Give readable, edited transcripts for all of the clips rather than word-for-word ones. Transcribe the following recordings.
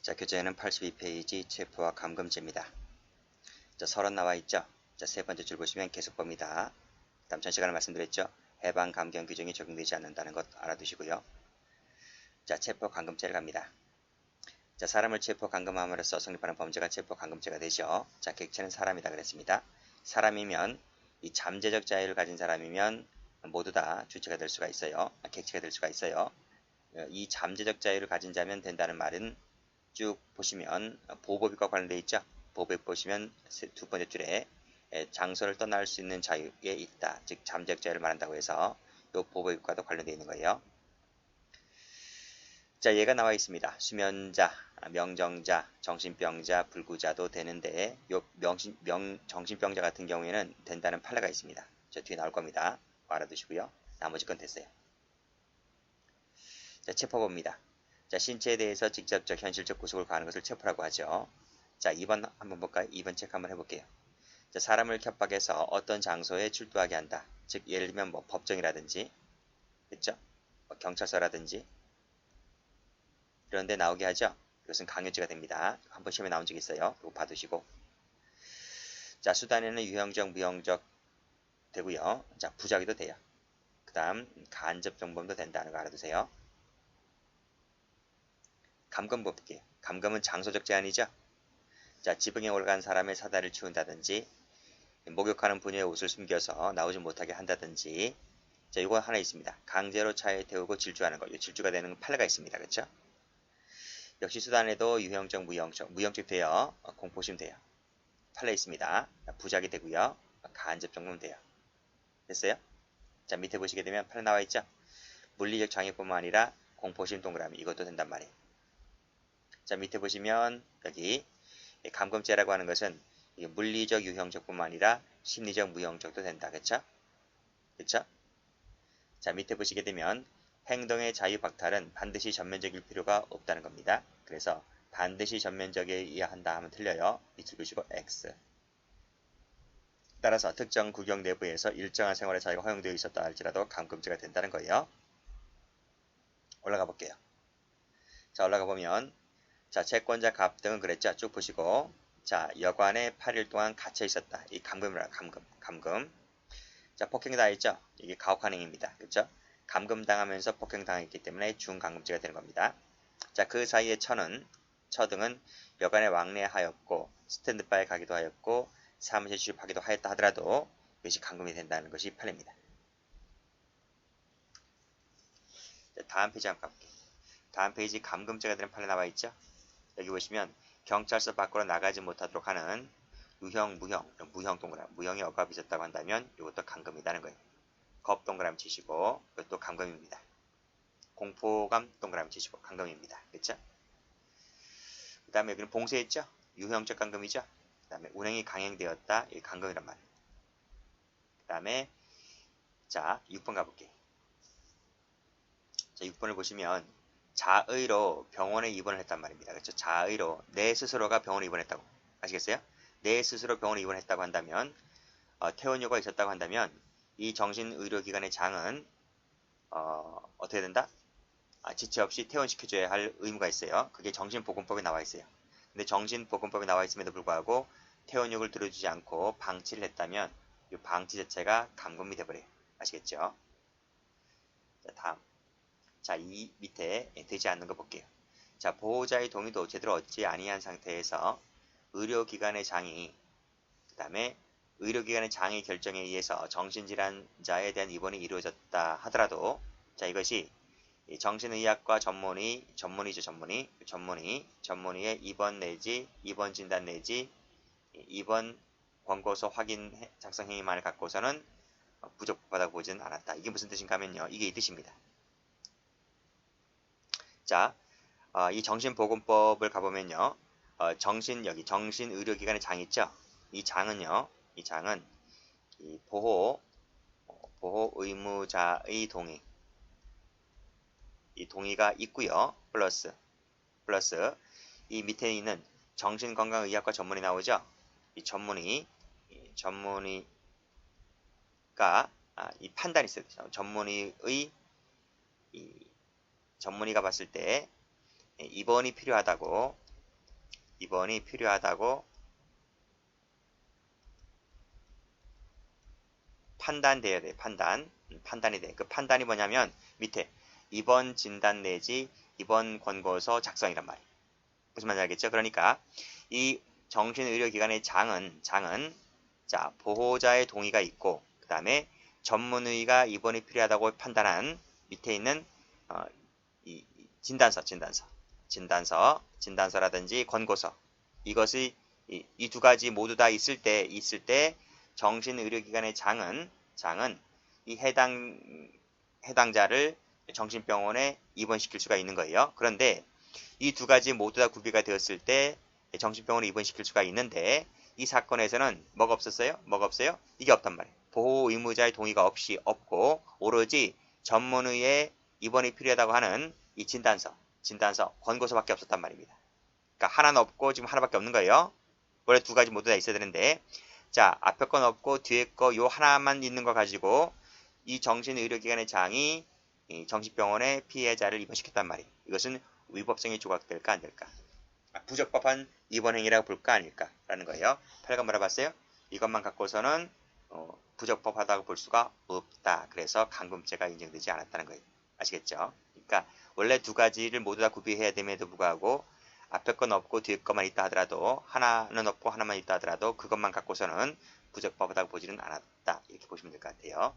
자, 교재는 82페이지 체포와 감금죄입니다. 자, 서론 나와 있죠? 자, 세 번째 줄 보시면 계속법입니다. 다음 전 시간에 말씀드렸죠? 해방 감경 규정이 적용되지 않는다는 것 알아두시고요. 자, 체포 감금죄를 갑니다. 자, 사람을 체포 감금함으로써 성립하는 범죄가 체포 감금죄가 되죠. 자, 객체는 사람이다 그랬습니다. 사람이면 이 잠재적 자유를 가진 사람이면 모두 다 주체가 될 수가 있어요. 객체가 될 수가 있어요. 이 잠재적 자유를 가진 자면 된다는 말은 쭉 보시면 보호법과 관련되어 있죠. 보호법 보시면 두 번째 줄에 장소를 떠날 수 있는 자유에 있다. 즉 잠재적 자유를 말한다고 해서 이 보호법과도 관련되어 있는 거예요. 자, 얘가 나와 있습니다. 수면자, 명정자, 정신병자, 불구자도 되는데 요 정신병자 같은 경우에는 된다는 판례가 있습니다. 저 뒤에 나올 겁니다. 알아두시고요. 나머지 건 됐어요. 자, 체포법입니다. 자, 신체에 대해서 직접적 현실적 구속을 가하는 것을 체포라고 하죠. 자, 2번 한번 볼까요? 2번 체크 한번 해볼게요. 자, 사람을 협박해서 어떤 장소에 출두하게 한다. 즉 예를 들면 뭐 법정이라든지, 그렇죠? 경찰서라든지 이런 데 나오게 하죠. 이것은 강요죄가 됩니다. 한번 시험에 나온 적이 있어요. 이거 봐두시고. 자, 수단에는 유형적, 무형적 되고요. 자, 부작위도 돼요. 그 다음 간접정범도 된다는 거 알아두세요. 감금 볼게요. 감금은 장소적 제한이죠. 자, 지붕에 올라간 사람의 사다리를 치운다든지 목욕하는 부녀의 옷을 숨겨서 나오지 못하게 한다든지. 자, 이거 하나 있습니다. 강제로 차에 태우고 질주하는 거. 이 질주가 되는 판례가 있습니다. 그렇죠? 역시 수단에도 유형적, 무형적 돼요. 공포심 돼요. 판례 있습니다. 부작위 되고요. 간접정범 돼요. 됐어요? 자, 밑에 보시게 되면 판례 나와 있죠? 물리적 장애뿐만 아니라 공포심 동그라미 이것도 된단 말이에요. 자, 밑에 보시면 여기 감금죄라고 하는 것은 물리적 유형적뿐만 아니라 심리적 무형적도 된다. 그쵸? 그쵸? 자, 밑에 보시게 되면 행동의 자유 박탈은 반드시 전면적일 필요가 없다는 겁니다. 그래서 반드시 전면적이어야 한다 하면 틀려요. 밑줄 그시고 X. 따라서 특정 구경 내부에서 일정한 생활의 자유가 허용되어 있었다 할지라도 감금죄가 된다는 거예요. 올라가 볼게요. 자, 올라가 보면 자, 채권자 갑등은 그랬죠. 쭉 보시고 자, 여관에 8일 동안 갇혀 있었다. 이 감금이라 감금. 자, 폭행당했죠. 이게 가혹한행입니다. 그렇죠? 감금당하면서 폭행당했기 때문에 중감금죄가 되는 겁니다. 자, 그 사이에 처등은 여관에 왕래하였고 스탠드바에 가기도 하였고 사무실 출입하기도 하였다 하더라도 이것이 감금이 된다는 것이 판례입니다. 자, 다음 페이지 한번 가볼게요. 다음 페이지 감금죄가 되는 판례 나와 있죠. 여기 보시면 경찰서 밖으로 나가지 못하도록 하는 유형, 무형 동그라미, 무형이 억압이 있었다고 한다면 이것도 감금이라는 거예요. 겁 동그라미 치시고 이것도 감금입니다. 공포감 동그라미 치시고 감금입니다. 그렇죠? 그 다음에 여기는 봉쇄했죠? 유형적 감금이죠? 그 다음에 운행이 강행되었다. 이 감금이란 말이에요. 그 다음에 자 6번 가볼게요. 자 6번을 보시면 자의로 병원에 입원을 했단 말입니다. 그렇죠? 자의로 내 스스로가 병원에 입원했다고. 아시겠어요? 내 스스로 병원에 입원했다고 한다면 퇴원료가 있었다고 한다면 이 정신의료기관의 장은 어떻게 된다? 지체 없이 퇴원시켜줘야 할 의무가 있어요. 그게 정신보건법에 나와 있어요. 근데 정신보건법에 나와 있음에도 불구하고 퇴원육을 들어주지 않고 방치를 했다면 이 방치 자체가 감금이 돼버려요. 아시겠죠? 자, 다음. 자, 이 밑에 되지 않는 거 볼게요. 자, 보호자의 동의도 제대로 얻지 아니한 상태에서 의료기관의 장이 그 다음에 의료기관의 장의 결정에 의해서 정신질환자에 대한 입원이 이루어졌다 하더라도 자, 이것이 정신의학과 전문의의 입원 내지 입원 진단 내지 입원 권고서 확인 작성 행위만을 갖고서는 부적법하다고 보지는 않았다. 이게 무슨 뜻인가 하면요. 이게 이 뜻입니다. 자, 이 정신보건법을 가보면요. 여기 정신의료기관의 장 있죠? 이 장은 이 보호 의무자의 동의 이 동의가 있고요. 플러스 이 밑에 있는 정신건강의학과 전문의 나오죠. 이 전문의가 이 판단이 있어요. 전문의가 봤을 때 입원이 필요하다고 입원이 필요하다고 판단돼야 돼. 판단이 돼. 그 판단이 뭐냐면 밑에 입원 진단 내지 입원 권고서 작성이란 말이에요. 무슨 말인지 알겠죠? 그러니까 이 정신의료기관의 장은 자 보호자의 동의가 있고 그 다음에 전문의가 입원이 필요하다고 판단한 밑에 있는 이 진단서라든지 권고서 이것이 이 두 가지 모두 다 있을 때 정신의료기관의 장은 이 해당자를 정신병원에 입원시킬 수가 있는 거예요. 그런데 이 두 가지 모두 다 구비가 되었을 때 정신병원에 입원시킬 수가 있는데 이 사건에서는 뭐가 없었어요? 이게 없단 말이에요. 보호 의무자의 동의가 없고 오로지 전문의의 입원이 필요하다고 하는 이 진단서, 권고서밖에 없었단 말입니다. 그러니까 하나는 없고 지금 하나밖에 없는 거예요. 원래 두 가지 모두 다 있어야 되는데 자 앞에 건 없고 뒤에 거 요 하나만 있는 거 가지고 이 정신의료기관의 장이 정신병원에 피해자를 입원시켰단 말이에요. 이것은 위법성이 조각될까 안 될까? 부적법한 입원행위라고 볼까 아닐까? 라는 거예요. 8번 물어봤어요. 이것만 갖고서는 부적법하다고 볼 수가 없다. 그래서 감금죄가 인정되지 않았다는 거예요. 아시겠죠? 그러니까 원래 두 가지를 모두 다 구비해야 됨에도 불구하고 앞에 건 없고 뒤에 것만 있다 하더라도 하나는 없고 하나만 있다 하더라도 그것만 갖고서는 부적법하다고 보지는 않았다. 이렇게 보시면 될 것 같아요.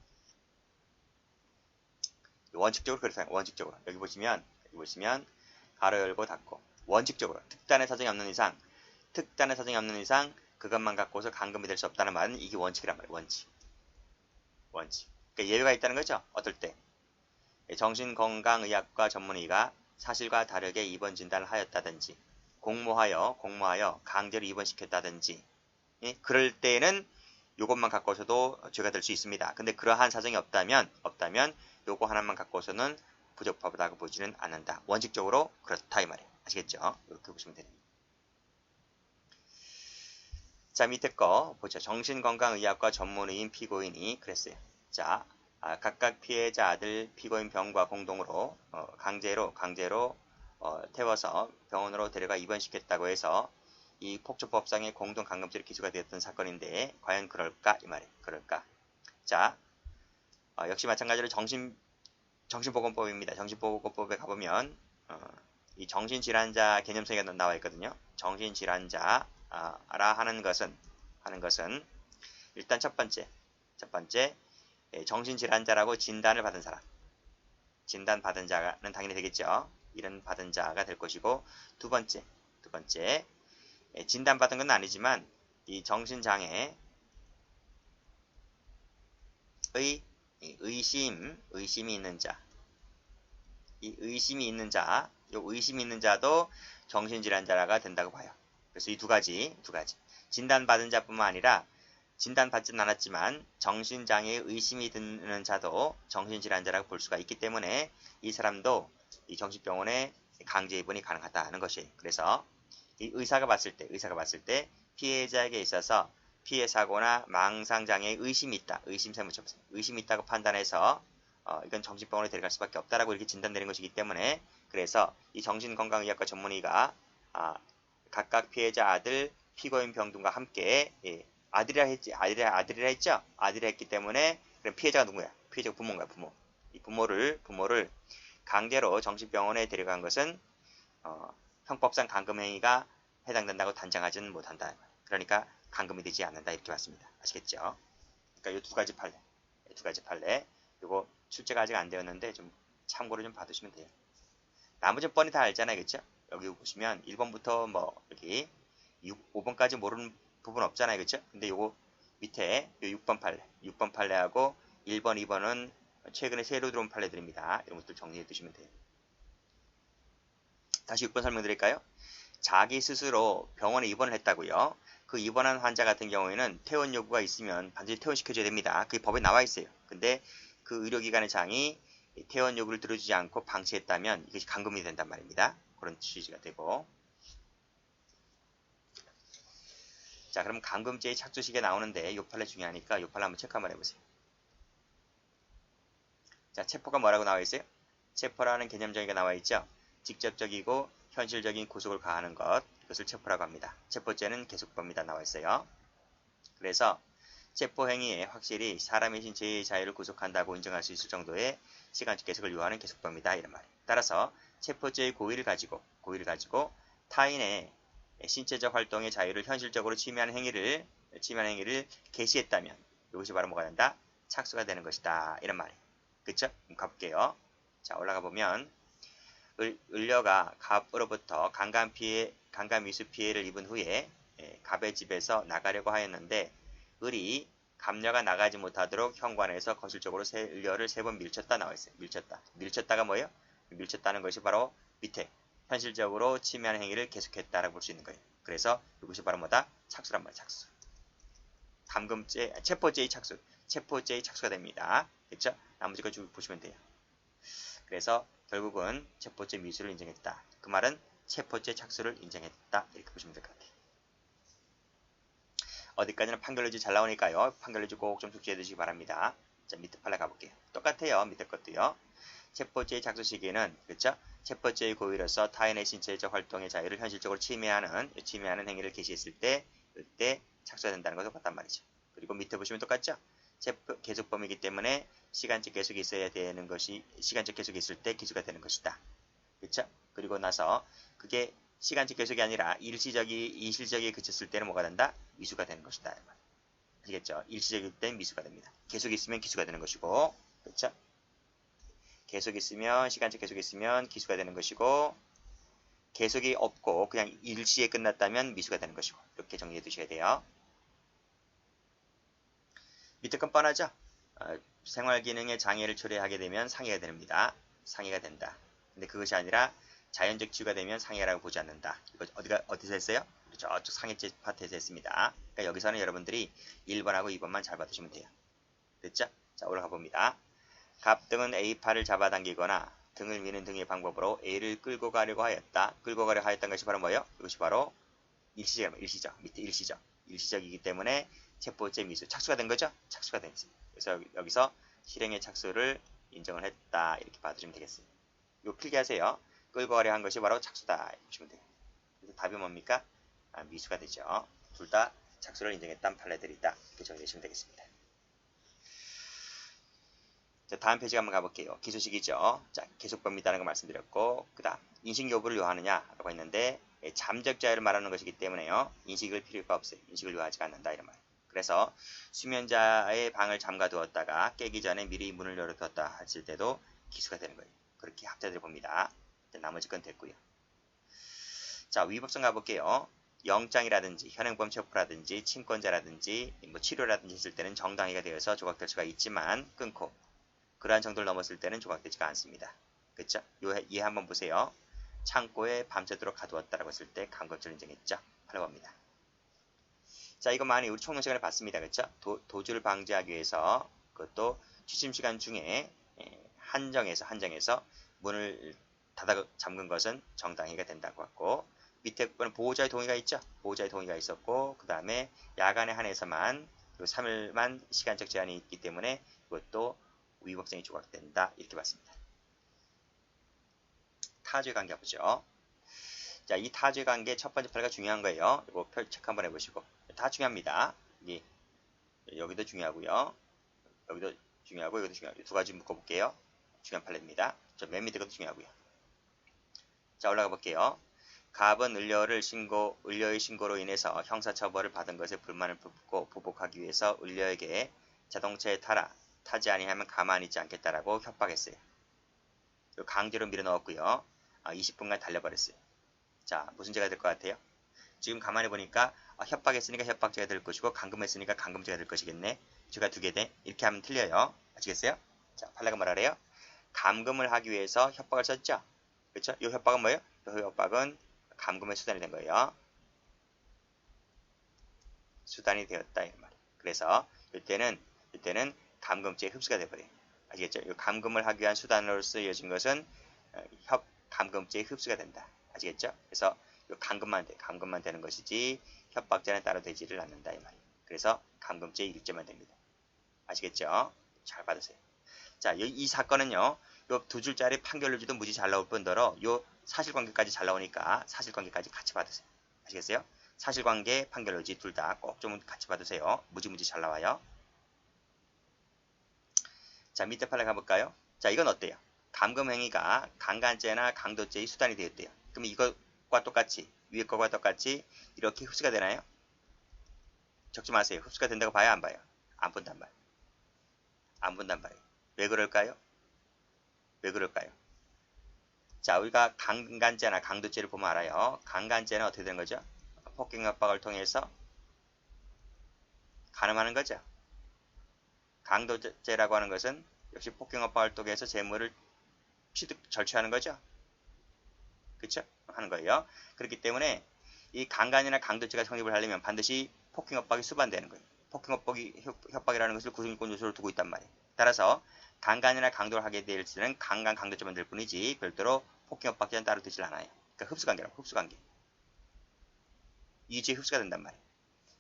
원칙적으로 그렇습니다. 원칙적으로 여기 보시면 가로 열고 닫고 원칙적으로 특단의 사정이 없는 이상 그것만 갖고서 감금이 될 수 없다는 말은 이게 원칙이란 말이에요. 원칙. 그러니까 예외가 있다는 거죠. 어떨 때 정신건강의학과 전문의가 사실과 다르게 입원 진단을 하였다든지 공모하여 강제로 입원시켰다든지 그럴 때는 요것만 갖고서도 죄가 될 수 있습니다. 근데 그러한 사정이 없다면 요거 하나만 갖고서는 부적법하다고 보지는 않는다. 원칙적으로 그렇다 이 말이에요. 아시겠죠? 이렇게 보시면 됩니다. 자 밑에 거 보죠. 정신건강의학과 전문의인 피고인이 그랬어요. 자 각각 피해자 아들 피고인 병과 공동으로 강제로 태워서 병원으로 데려가 입원시켰다고 해서 이 폭처법상의 공동감금죄로 기소가 되었던 사건인데 과연 그럴까 이 말이에요. 그럴까? 자 역시 마찬가지로 정신보건법입니다. 정신보건법에 가보면 이 정신질환자 개념성이 나와 있거든요. 정신질환자라 하는 것은 일단 첫 번째 정신질환자라고 진단을 받은 사람, 진단받은 자는 당연히 되겠죠. 이런 받은 자가 될 것이고 두 번째 진단받은 건 아니지만 이 정신장애의 의심이 있는 자, 이 의심이 있는 자도 정신질환자가 된다고 봐요. 그래서 이 두 가지 진단받은 자뿐만 아니라 진단받지는 않았지만 정신장애의 의심이 드는 자도 정신질환자라고 볼 수가 있기 때문에 이 사람도 이 정신병원에 강제 입원이 가능하다는 것이에요. 그래서 이 의사가 봤을 때 피해자에게 있어서 피해 사고나 망상 장애의 의심이 있다. 의심이 있다고 판단해서 이건 정신병원에 데려갈 수밖에 없다라고 이렇게 진단되는 것이기 때문에 그래서 이 정신건강의학과 전문의가 각각 피해자 아들 피고인 병등과 함께 아들이라 했죠. 아들이라 했기 때문에 그럼 피해자가 누구야? 피해자가 부모인가 부모. 이 부모를 강제로 정신병원에 데려간 것은 형법상 감금행위가 해당된다고 단정하지는 못한다. 그러니까 감금이 되지 않는다 이렇게 봤습니다. 아시겠죠? 그러니까 이 두 가지 판례. 이거 출제가 아직 안 되었는데 좀 참고로 좀 봐두시면 돼요. 나머지는 뻔히 다 알잖아요, 그렇죠? 여기 보시면 1번부터 뭐 여기 5번까지 모르는 부분 없잖아요, 그렇죠? 근데 요거 밑에 요 6번 판례하고 1번, 2번은 최근에 새로 들어온 판례들입니다. 이런 것들 정리해 두시면 돼요. 다시 6번 설명드릴까요? 자기 스스로 병원에 입원을 했다고요. 그 입원한 환자 같은 경우에는 퇴원 요구가 있으면 반드시 퇴원시켜줘야 됩니다. 그게 법에 나와 있어요. 근데 그 의료기관의 장이 퇴원 요구를 들어주지 않고 방치했다면 이것이 감금이 된단 말입니다. 그런 취지가 되고. 자, 그럼 감금죄의 착수식에 나오는데 요 판례 중요하니까 요 판례 한번 체크 한번 해보세요. 자, 체포가 뭐라고 나와 있어요? 체포라는 개념 정의가 나와 있죠. 직접적이고 현실적인 구속을 가하는 것. 이것을 체포라고 합니다. 체포죄는 계속범위다 나와 있어요. 그래서 체포행위에 확실히 사람의 신체의 자유를 구속한다고 인정할 수 있을 정도의 시간적 계속을 요하는 계속범위다 이런 말이에요. 따라서 체포죄의 고의를 가지고 타인의 신체적 활동의 자유를 현실적으로 침해하는 행위를 개시했다면 이것이 바로 뭐가 된다? 착수가 되는 것이다 이런 말이에요. 그쵸? 가볼게요. 자, 올라가 보면 을려가 갑으로부터 강간미수 피해를 입은 후에 갑의 집에서 나가려고 하였는데 을이 갑녀가 나가지 못하도록 현관에서 거실적으로 을려를 3번 밀쳤다 나와 있어요. 밀쳤다가 뭐예요? 밀쳤다는 것이 바로 밑에 현실적으로 침해하는 행위를 계속했다라고 볼 수 있는 거예요. 그래서 이것이 바로 뭐다? 착수란 말이에요. 착수. 체포죄의 착수가 됩니다. 그렇죠? 나머지 거 쭉 보시면 돼요. 그래서 결국은 체포죄 미수를 인정했다. 그 말은 체포죄 착수를 인정했다. 이렇게 보시면 될 것 같아요. 어디까지나 판결문이 잘 나오니까요. 판결문이 꼭 좀 숙지해 두시기 바랍니다. 자, 밑에 판례 가볼게요. 똑같아요. 밑에 것도요. 체포죄의 착수 시기는 그렇죠? 체포죄의 고의로서 타인의 신체적 활동의 자유를 현실적으로 침해하는 행위를 개시했을 때 그때 착수가 된다는 것과 같단 말이죠. 그리고 밑에 보시면 똑같죠? 계속범위이기 때문에 시간적 계속이 있어야 되는 것이 시간적 계속이 있을 때 기수가 되는 것이다. 그렇죠? 그리고 나서 그게 시간적 계속이 아니라 일시적이 그쳤을 때는 뭐가 된다? 미수가 되는 것이다. 아시겠죠? 일시적일 때 미수가 됩니다. 계속이 있으면 기수가 되는 것이고, 그렇죠? 시간적 계속이 있으면 기수가 되는 것이고, 계속이 없고 그냥 일시에 끝났다면 미수가 되는 것이고, 이렇게 정리해 두셔야 돼요. 밑에 건 뻔하죠? 생활기능에 장애를 초래하게 되면 상해가 됩니다. 상해가 된다. 근데 그것이 아니라 자연적 치유가 되면 상해라고 보지 않는다. 이거 어디서 했어요? 저쪽 상해죄 파트에서 했습니다. 그러니까 여기서는 여러분들이 1번하고 2번만 잘 받으시면 돼요. 됐죠? 자, 올라가 봅니다. 갑 등은 A파를 잡아당기거나 등을 미는 등의 방법으로 A를 끌고 가려고 하였다. 끌고 가려고 하였던 것이 바로 뭐예요? 이것이 바로 일시적. 밑에 일시적이기 때문에 체포죄 미수. 착수가 된 거죠? 착수가 된 거죠. 그래서 여기서 실행의 착수를 인정을 했다. 이렇게 봐주시면 되겠어요. 이거 필기하세요. 끌고 가려 한 것이 바로 착수다. 이렇게 보시면 돼요. 그래서 답이 뭡니까? 미수가 되죠. 둘 다 착수를 인정했다는 판례들이다. 이렇게 정리하시면 되겠습니다. 자, 다음 페이지 한번 가볼게요. 기소식이죠. 자, 계속범위다는 거 말씀드렸고, 그 다음 인식 여부를 요하느냐라고 했는데 잠적 자유를 말하는 것이기 때문에요. 인식을 필요가 없어요. 인식을 요하지 않는다 이런 말. 그래서 수면자의 방을 잠가두었다가 깨기 전에 미리 문을 열어두었다 했을 때도 기수가 되는 거예요. 그렇게 학자들이 봅니다. 나머지 건 됐고요. 자, 위법성 가볼게요. 영장이라든지 현행범 체포라든지 친권자라든지 뭐 치료라든지 했을 때는 정당히가 되어서 조각될 수가 있지만 끊고 그러한 정도를 넘었을 때는 조각되지가 않습니다. 그쵸? 이 한번 보세요. 창고에 밤새도록 가두었다라고 했을 때 감금죄를 인정했죠. 8번입니다. 자, 이거 많이 우리 총론 시간에 봤습니다. 그쵸? 도주를 방지하기 위해서 그것도 취침시간 중에 한정해서 문을 닫아 잠근 것은 정당히가 된다고 했고 밑에 거는 보호자의 동의가 있죠. 보호자의 동의가 있었고 그 다음에 야간에 한해서만 3일만 시간적 제한이 있기 때문에 이것도 위법성이 조각된다. 이렇게 봤습니다. 타주의 관계 보죠. 자, 이 타주의 관계 첫 번째 판례가 중요한 거예요. 이거 체크 한번 해보시고 다 중요합니다. 여기도 중요하고요. 여기도 중요하고 여기도 중요하고 두 가지 묶어볼게요. 중요한 판례입니다. 저 맨 밑에 것도 중요하고요. 자, 올라가 볼게요. 갑은 을려의 신고로 인해서 형사처벌을 받은 것에 불만을 품고 보복하기 위해서 을려에게 자동차에 타지 아니하면 가만히 있지 않겠다라고 협박했어요. 강제로 밀어넣었고요. 20분간 달려버렸어요. 자, 무슨 죄가 될 것 같아요? 지금 가만히 보니까 협박했으니까 협박죄가 될 것이고 감금했으니까 감금죄가 될 것이겠네. 죄가 두 개 돼. 이렇게 하면 틀려요. 아시겠어요? 자, 판례가 뭐라 그래요? 감금을 하기 위해서 협박을 썼죠? 그렇죠? 이 협박은 뭐예요? 이 협박은 감금의 수단이 된 거예요. 수단이 되었다 이 말이에요. 그래서 이때는 감금죄에 흡수가 돼버려요. 아시겠죠? 이 감금을 하기 위한 수단으로 쓰여진 것은 감금죄에 흡수가 된다. 아시겠죠? 그래서 감금만 되는 것이지 협박죄는 따로 되지를 않는다 이 말이에요. 그래서 감금죄 1죄만 됩니다. 아시겠죠? 잘 받으세요. 자, 이 사건은요. 요 두 줄짜리 판결률지도 무지 잘 나올 뿐더러 요 사실관계까지 잘 나오니까 사실관계까지 같이 받으세요. 아시겠어요? 사실관계, 판결의지 둘 다 꼭 좀 같이 봐두세요. 무지무지 잘 나와요. 자, 밑에 판을 가볼까요? 자, 이건 어때요? 감금행위가 강간죄나 강도죄의 수단이 되었대요. 그럼 이것과 똑같이, 위에 거와 똑같이 이렇게 흡수가 되나요? 적지 마세요. 흡수가 된다고 봐요? 안 봐요? 안 본단 말이에요. 안 본단 말이에요. 왜 그럴까요? 왜 그럴까요? 자, 우리가 강간죄나 강도죄를 보면 알아요. 강간죄는 어떻게 되는 거죠? 폭행 협박을 통해서 간음하는 거죠. 강도죄라고 하는 것은 역시 폭행 협박을 통해서 재물을 취득, 절취하는 거죠. 그쵸? 하는 거예요. 그렇기 때문에 이 강간이나 강도죄가 성립을 하려면 반드시 폭행 협박이 수반되는 거예요. 폭행 협박이라는 것을 구성요건 요소로 두고 있단 말이에요. 따라서 강간이나 강도를 하게 될 때는 강간, 강도죄만 될 뿐이지 별도로 폭행 협박죄는 따로 되질 않아요. 그러니까 흡수관계라고, 흡수관계. 이주에 흡수가 된단 말이에요.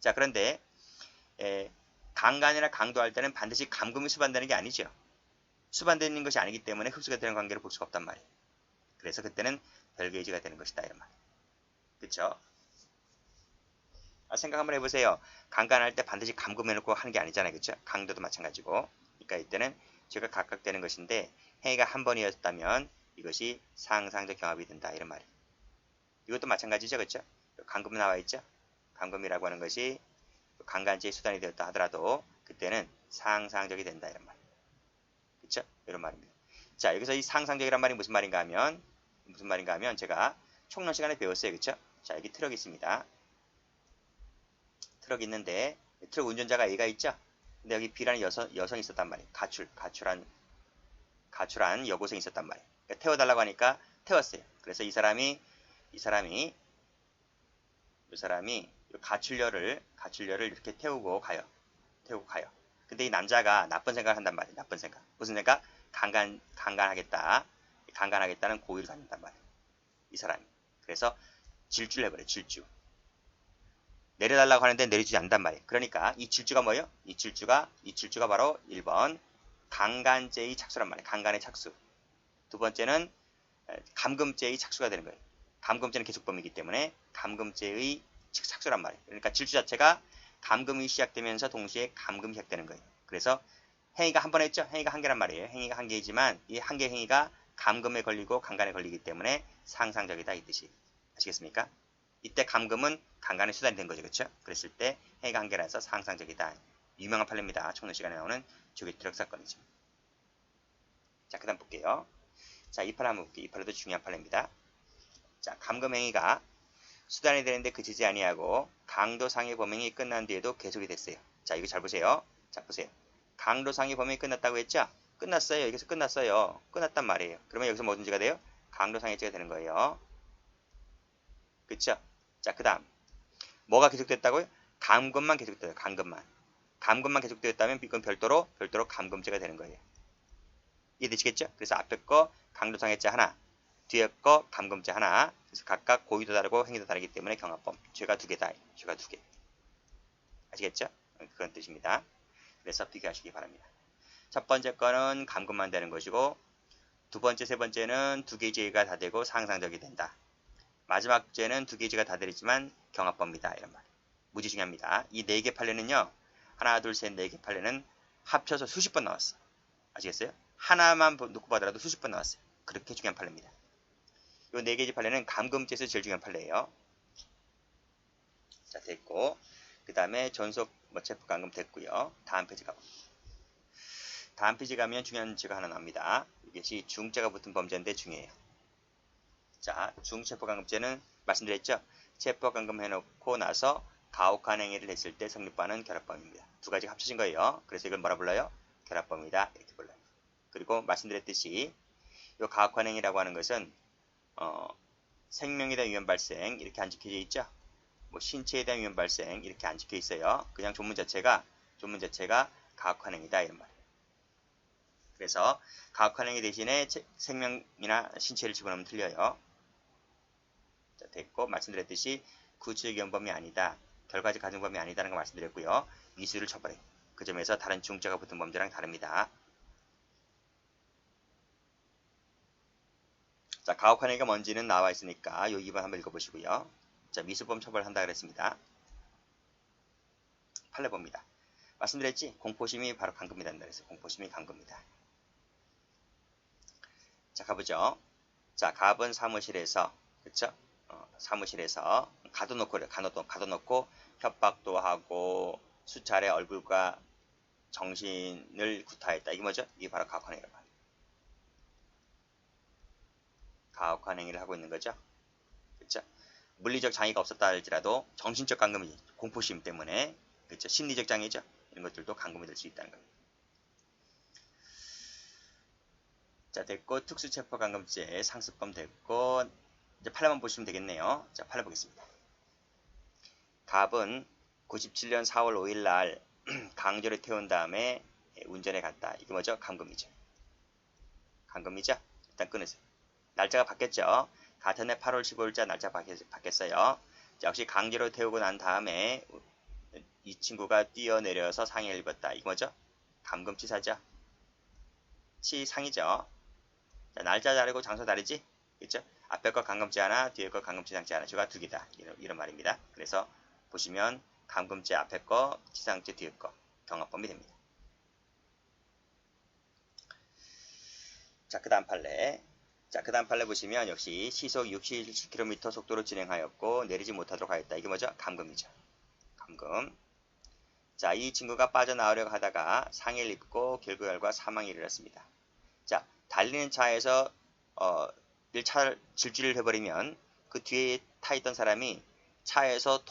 자, 그런데 강간이나 강도할 때는 반드시 감금이 수반되는 게 아니죠. 수반되는 것이 아니기 때문에 흡수가 되는 관계를 볼 수가 없단 말이에요. 그래서 그때는 별개의지가 되는 것이다 이런 말이에요. 그쵸? 생각 한번 해보세요. 강간할 때 반드시 감금해놓고 하는 게 아니잖아요. 그쵸? 강도도 마찬가지고. 그러니까 이때는 죄가 각각 되는 것인데 행위가 한 번이었다면 이것이 상상적 경합이 된다 이런 말이에요. 이것도 마찬가지죠. 그쵸? 감금 나와 있죠? 감금이라고 하는 것이 강간죄의 수단이 되었다 하더라도 그때는 상상적이 된다 이런 말이에요. 그쵸? 이런 말입니다. 자, 여기서 이 상상적이란 말이 무슨 말인가 하면 제가 총론 시간에 배웠어요. 그쵸? 자, 여기 트럭이 있습니다. 트럭이 있는데 트럭 운전자가 A가 있죠? 근데 여기 B라는 여성이 있었단 말이에요. 가출한 여고생이 있었단 말이에요. 그러니까 태워달라고 하니까 태웠어요. 그래서 이 사람이 가출녀를 이렇게 태우고 가요. 근데 이 남자가 나쁜 생각을 한단 말이에요. 나쁜 생각. 무슨 생각? 강간하겠다는 고의를 갖는단 말이에요. 이 사람이. 그래서 질주를 해버려요. 질주. 내려달라고 하는데 내려주지 않는단 말이에요. 그러니까 이 질주가 뭐예요? 이 질주가 바로 1번 강간죄의 착수란 말이에요. 강간의 착수. 두 번째는 감금죄의 착수가 되는 거예요. 감금죄는 계속범이기 때문에 감금죄의 착수란 말이에요. 그러니까 질주 자체가 감금이 시작되면서 동시에 감금이 시작되는 거예요. 그래서 행위가 한 번 했죠? 행위가 한 개란 말이에요. 행위가 한 개이지만 이 한 개 행위가 감금에 걸리고 강간에 걸리기 때문에 상상적이다 이 뜻이. 아시겠습니까? 이때 감금은 강간의 수단이 된 거죠. 그렇죠? 그랬을 때 행위가 한 개라서 상상적이다. 유명한 판례입니다. 총론 시간에 나오는 조기 트럭 사건이죠. 자, 그 다음 볼게요. 자, 이 판례 한번 볼게요. 이 판례도 중요한 판례입니다. 자, 감금 행위가 수단이 되는데 그치지 아니하고 강도상해 범행이 끝난 뒤에도 계속이 됐어요. 자, 이거 잘 보세요. 자, 보세요. 강도상해 범행이 끝났다고 했죠? 끝났어요. 여기서 끝났어요. 끝났단 말이에요. 그러면 여기서 뭐 문제가 돼요? 강도상해죄가 되는 거예요. 그쵸? 자, 그 다음 뭐가 계속됐다고요? 감금만 계속돼요. 감금만 계속되었다면 이건 별도로 감금죄가 되는 거예요. 이해되시겠죠? 그래서 앞에 거 강도상해죄 하나, 뒤에 거 감금죄 하나. 그래서 각각 고의도 다르고 행위도 다르기 때문에 경합범. 죄가 두 개다. 죄가 두 개. 아시겠죠? 그런 뜻입니다. 그래서 비교하시기 바랍니다. 첫 번째 거는 감금만 되는 것이고 두 번째, 세 번째는 두 개의 죄가 다 되고 상상적이 된다. 마지막 죄는 두 개의 죄가 다 되지만 경합범이다. 이런 말. 무지 중요합니다. 이 네 개 판례는요. 하나, 둘, 셋, 네 개 판례는 합쳐서 수십 번 나왔어. 아시겠어요? 하나만 놓고 보더라도 수십 번 나왔어요. 그렇게 중요한 판례입니다. 이 네 개의 판례는 감금죄에서 제일 중요한 판례예요. 자, 됐고 그 다음에 전속 체포 감금 됐고요. 다음 페이지 가봅니다. 다음 페이지 가면 중요한 죄가 하나 나옵니다. 이것이 중죄가 붙은 범죄인데 중요해요. 자, 중체포감금죄는 말씀드렸죠. 체포감금 해놓고 나서 가혹한 행위를 했을 때 성립하는 결합범입니다. 두 가지 합쳐진 거예요. 그래서 이걸 뭐라 불러요? 결합범이다 이렇게 불러요. 그리고 말씀드렸듯이 이 가혹한 행위라고 하는 것은 생명에 대한 위험 발생 이렇게 안 지켜져 있죠. 뭐 신체에 대한 위험 발생 이렇게 안 지켜 있어요. 그냥 조문 자체가 가혹한 행위다 이런 말이에요. 그래서 가혹한 행위 대신에 생명이나 신체를 집어넣으면 틀려요. 자, 됐고 말씀드렸듯이 구체적 위험범이 아니다. 결과적 가중범이 아니다라는 거 말씀드렸고요. 미수를 처벌해요. 그 점에서 다른 중죄가 붙은 범죄랑 다릅니다. 자, 가혹한 행위가 뭔지는 나와 있으니까 요 2번 한번 읽어보시고요. 자, 미수범 처벌한다 그랬습니다. 판례 봅니다. 말씀드렸지? 공포심이 바로 감금이 된다 그랬어요. 공포심이 감금이다. 자, 가보죠. 자, 갑은 사무실에서, 그쵸? 사무실에서 가둬놓고 협박도 하고 수차례 얼굴과 정신을 구타했다. 이게 뭐죠? 이게 바로 가혹한행위라고 합니다. 가혹한 행위를 하고 있는 거죠. 그쵸? 물리적 장애가 없었다 할지라도 정신적 감금이 공포심 때문에, 그쵸? 심리적 장애죠. 이런 것들도 감금이 될 수 있다는 겁니다. 자, 됐고 특수체포감금죄 상습범 됐고 이제 판례만 보시면 되겠네요. 자, 판례 보겠습니다. 갑은 97년 4월 5일 날 강제로 태운 다음에 운전해 갔다. 이게 뭐죠? 감금이죠. 감금이죠? 일단 끊으세요. 날짜가 바뀌었죠. 같은 해 8월 15일자 날짜가 바뀌었어요. 자, 역시 강제로 태우고 난 다음에 이 친구가 뛰어내려서 상해를 입었다. 이거 뭐죠? 감금치사죠. 치상이죠. 자, 날짜 다르고 장소 다르지? 그렇죠? 앞에 거 감금죄 하나, 뒤에 거 감금치상죄 하나. 주가 두 개다. 이런 말입니다. 그래서 보시면 감금죄 앞에 거, 치상죄 뒤에 거 경합범위 됩니다. 자, 그 다음 판례. 자, 그 다음 판례 보시면 역시 시속 60km 속도로 진행하였고 내리지 못하도록 하였다. 이게 뭐죠? 감금이죠. 감금. 자, 이 친구가 빠져나오려고 하다가 상해를 입고 결과 사망에 이르렀습니다. 자, 달리는 차에서 차를 질주를 해버리면 그 뒤에 타 있던 사람이 차에서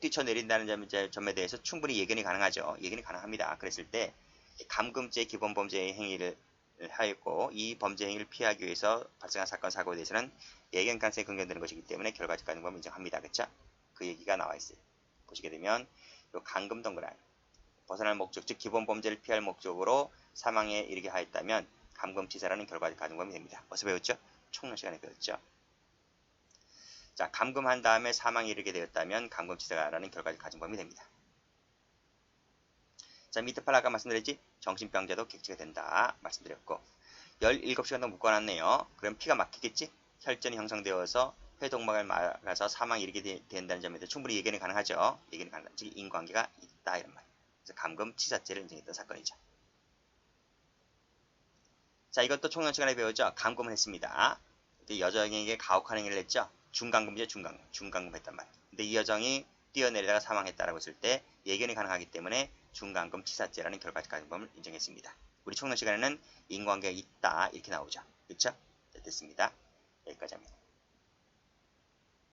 뛰쳐내린다는 점에 대해서 충분히 예견이 가능하죠. 예견이 가능합니다. 그랬을 때 감금죄 기본범죄 행위를 하였고 이 범죄 행위를 피하기 위해서 발생한 사건 사고에 대해서는 예견 가능성이 긍정되는 것이기 때문에 결과적 가능범을 인정합니다. 그렇죠? 그 얘기가 나와 있어요. 보시게 되면 이 감금 동그라미 벗어날 목적 즉 기본범죄를 피할 목적으로 사망에 이르게 하였다면 감금치사라는 결과적 가중범이 됩니다. 어디서 배웠죠? 총론 시간에 배웠죠. 자, 감금한 다음에 사망에 이르게 되었다면 감금치사라는 결과적 가중범이 됩니다. 자, 밑에 팔 아까 말씀드렸지? 정신병자도 객체가 된다 말씀드렸고 17시간 동안 묶어놨네요. 그럼 피가 막히겠지? 혈전이 형성되어서 폐동맥을 막아서 사망에 이르게 된다는 점에 대해 충분히 예견이 가능하죠. 예견이 가능하다. 즉 인과관계가 있다 이런 말이에요. 그래서 감금치사죄를 인정했던 사건이죠. 자, 이것도 총론 시간에 배웠죠. 감금을 했습니다. 여정에게 가혹한 행위를 했죠. 중감금이죠. 중감금 했단 말이에요. 근데 이 여정이 뛰어내리다가 사망했다라고 했을 때 예견이 가능하기 때문에 중감금 치사죄라는 결과적 가중범을 인정했습니다. 우리 총론 시간에는 인과관계가 있다 이렇게 나오죠. 그렇죠? 됐습니다. 여기까지 합니다.